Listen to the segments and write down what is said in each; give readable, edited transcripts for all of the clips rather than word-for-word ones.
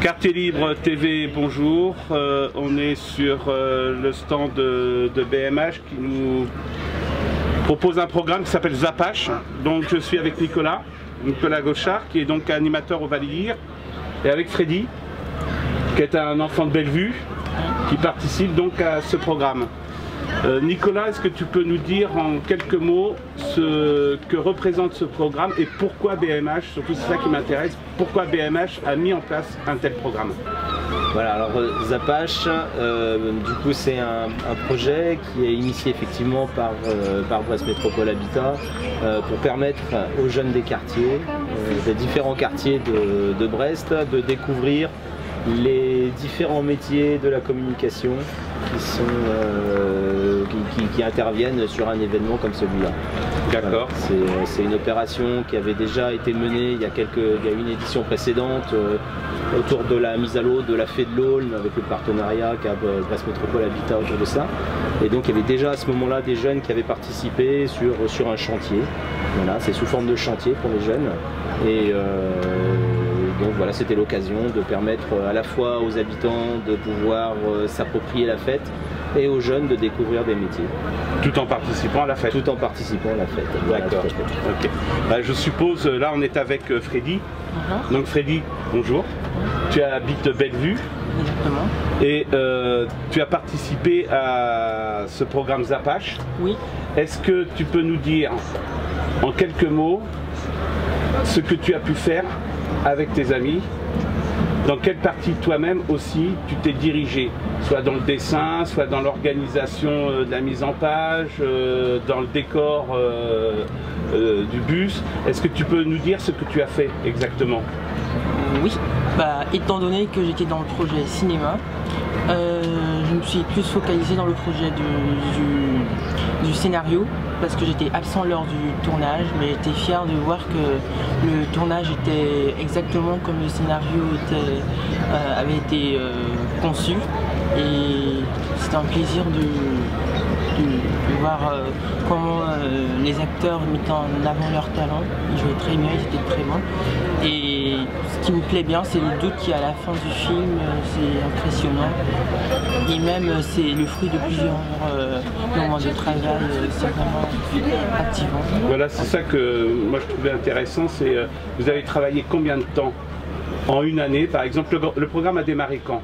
Quartier Libre TV, bonjour. On est sur le stand de BMH qui nous propose un programme qui s'appelle Zapache. Donc je suis avec Nicolas Gauchard qui est donc animateur au Valire, et avec Freddy qui est un enfant de Bellevue qui participe donc à ce programme. Nicolas, est-ce que tu peux nous dire en quelques mots ce que représente ce programme et pourquoi BMH, surtout c'est ça qui m'intéresse, pourquoi BMH a mis en place un tel programme? Voilà, alors Zapache, du coup c'est un projet qui est initié effectivement par Brest Métropole Habitat pour permettre aux jeunes des quartiers, des différents quartiers de Brest, de découvrir les différents métiers de la communication qui interviennent sur un événement comme celui-là. D'accord. Voilà, c'est une opération qui avait déjà été menée il y a une édition précédente autour de la mise à l'eau de la Fée de l'Aulne, avec le partenariat qu'a Brest Métropole Habitat autour de ça. Et donc il y avait déjà à ce moment-là des jeunes qui avaient participé sur un chantier. Voilà, c'est sous forme de chantier pour les jeunes. Et donc voilà, c'était l'occasion de permettre à la fois aux habitants de pouvoir s'approprier la fête et aux jeunes de découvrir des métiers. Tout en participant à la fête. Tout en participant à la fête. D'accord. Okay. Je suppose, là on est avec Freddy. Donc Freddy, bonjour. Tu habites Bellevue. Exactement. Et tu as participé à ce programme Zapache. Oui. Est-ce que tu peux nous dire en quelques mots ce que tu as pu faire avec tes amis? Dans quelle partie toi-même aussi tu t'es dirigé? Soit dans le dessin, soit dans l'organisation de la mise en page, dans le décor du bus. Est-ce que tu peux nous dire ce que tu as fait exactement? Oui, étant donné que j'étais dans le projet cinéma, je me suis plus focalisée dans le projet du scénario, parce que j'étais absent lors du tournage, mais j'étais fière de voir que le tournage était exactement comme le scénario avait été conçu, et c'était un plaisir de voir comment les acteurs mettaient en avant leur talent. Ils jouaient très bien, ils étaient très bons. Et ce qui me plaît bien, c'est le doute qu'il y a à la fin du film, c'est impressionnant. Et même c'est le fruit de plusieurs moments de travail, c'est vraiment activant. Voilà, c'est ça que moi je trouvais intéressant, c'est vous avez travaillé combien de temps? En une année, par exemple, le programme a démarré quand?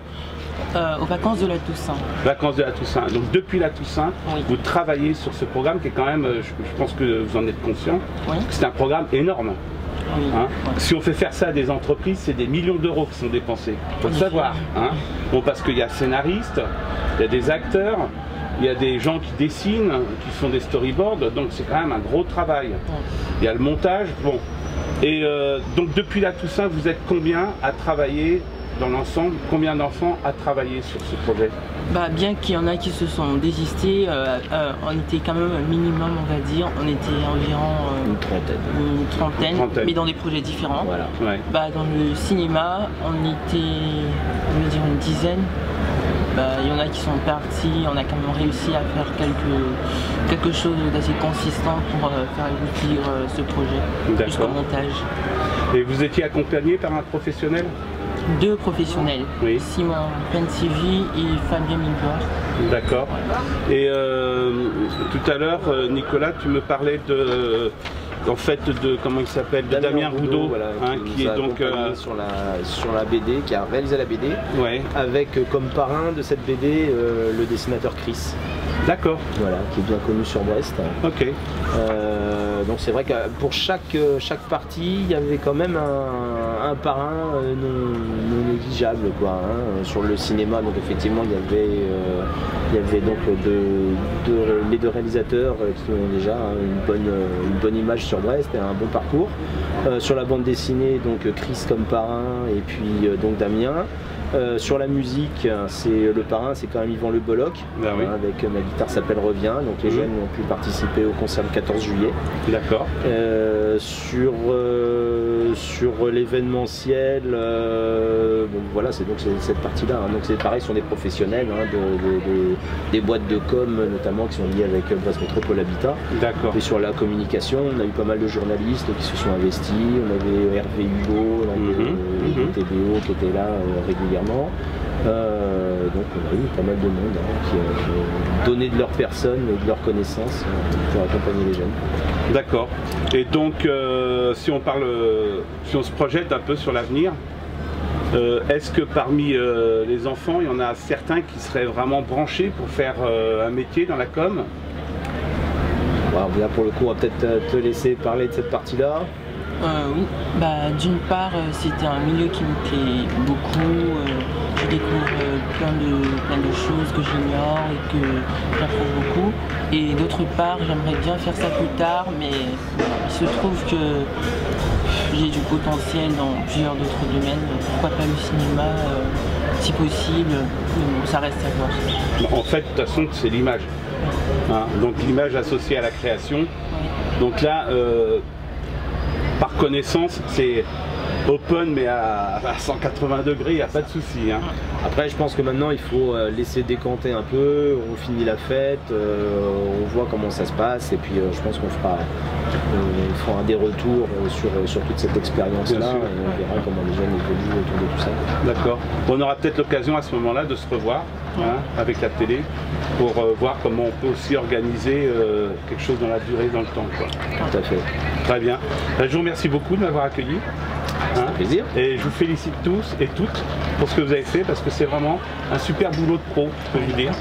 Aux vacances de la Toussaint. Vacances de la Toussaint. Donc depuis la Toussaint, oui, vous travaillez sur ce programme qui est quand même, je pense que vous en êtes conscient, oui, c'est un programme énorme. Oui, hein, oui. Si on fait faire ça à des entreprises, c'est des millions d'euros qui sont dépensés. Il faut le savoir. Hein. Bon, parce qu'il y a scénaristes, il y a des acteurs, il y a des gens qui dessinent, qui font des storyboards, donc c'est quand même un gros travail. Oui. Il y a le montage. Bon. Et donc depuis la Toussaint, vous êtes combien à travailler dans l'ensemble? Combien d'enfants à travailler sur ce projet? Bien qu'il y en a qui se sont désistés, on était quand même un minimum, on va dire. On était environ une trentaine, mais dans des projets différents. Voilà. Ouais. Dans le cinéma, on était, on va dire, une dizaine. Il y en a qui sont partis, on a quand même réussi à faire quelque chose d'assez consistant pour faire aboutir ce projet jusqu'au montage. Et vous étiez accompagné par un professionnel? Deux professionnels, oui. Simon Pensivi et Fabien Milboire. D'accord. Voilà. Et tout à l'heure, Nicolas, tu me parlais de comment il s'appelle, de Damien Roudot, voilà, qui est donc sur la BD, qui a réalisé la BD, ouais, avec comme parrain de cette BD le dessinateur Chris. D'accord. Voilà, qui est bien connu sur Brest. Ok. Donc c'est vrai que pour chaque partie, il y avait quand même un parrain non négligeable, quoi, hein. Sur le cinéma, donc effectivement, il y avait donc les deux réalisateurs qui ont déjà une bonne image sur Brest et un bon parcours. Sur la bande dessinée, donc Chris comme parrain et puis donc Damien. Sur la musique, le parrain, c'est quand même Yvan Le Bolloc, oui, avec Ma guitare s'appelle Revient. Donc les jeunes ont pu participer au concert le 14 juillet. D'accord. Sur l'événementiel, bon, voilà, c'est donc cette partie-là. Hein. Donc c'est pareil, ce sont des professionnels, hein, des boîtes de com notamment qui sont liées avec Brest Métropole Habitat. D'accord. Et sur la communication, on a eu pas mal de journalistes qui se sont investis. On avait Hervé Hugo, des TBO qui étaient là régulièrement. Donc on a eu pas mal de monde qui ont donné de leur personne et de leur connaissance pour accompagner les jeunes. D'accord. Et donc si on se projette un peu sur l'avenir, est-ce que parmi les enfants, il y en a certains qui seraient vraiment branchés pour faire un métier dans la com? Là pour le coup on va peut-être te laisser parler de cette partie-là. Oui, d'une part c'était un milieu qui me plaît beaucoup, je découvre plein de choses que j'ignore et que j'apprends beaucoup, et d'autre part j'aimerais bien faire ça plus tard, mais il se trouve que j'ai du potentiel dans plusieurs d'autres domaines, pourquoi pas le cinéma si possible, mais bon, ça reste à voir. En fait de toute façon c'est l'image, donc l'image associée à la création, donc là par connaissance, c'est open mais à 180 degrés, il n'y a pas de souci. Après je pense que maintenant il faut laisser décanter un peu, on finit la fête, on voit comment ça se passe et puis je pense qu'on fera des retours sur toute cette expérience-là et on verra comment les jeunes évoluent autour de tout ça. D'accord. On aura peut-être l'occasion à ce moment-là de se revoir avec la télé pour voir comment on peut aussi organiser quelque chose dans la durée, dans le temps. Tout à fait. Très bien. Je vous remercie beaucoup de m'avoir accueilli. C'est un plaisir. Et je vous félicite tous et toutes pour ce que vous avez fait parce que c'est vraiment un super boulot de pro, je peux vous dire.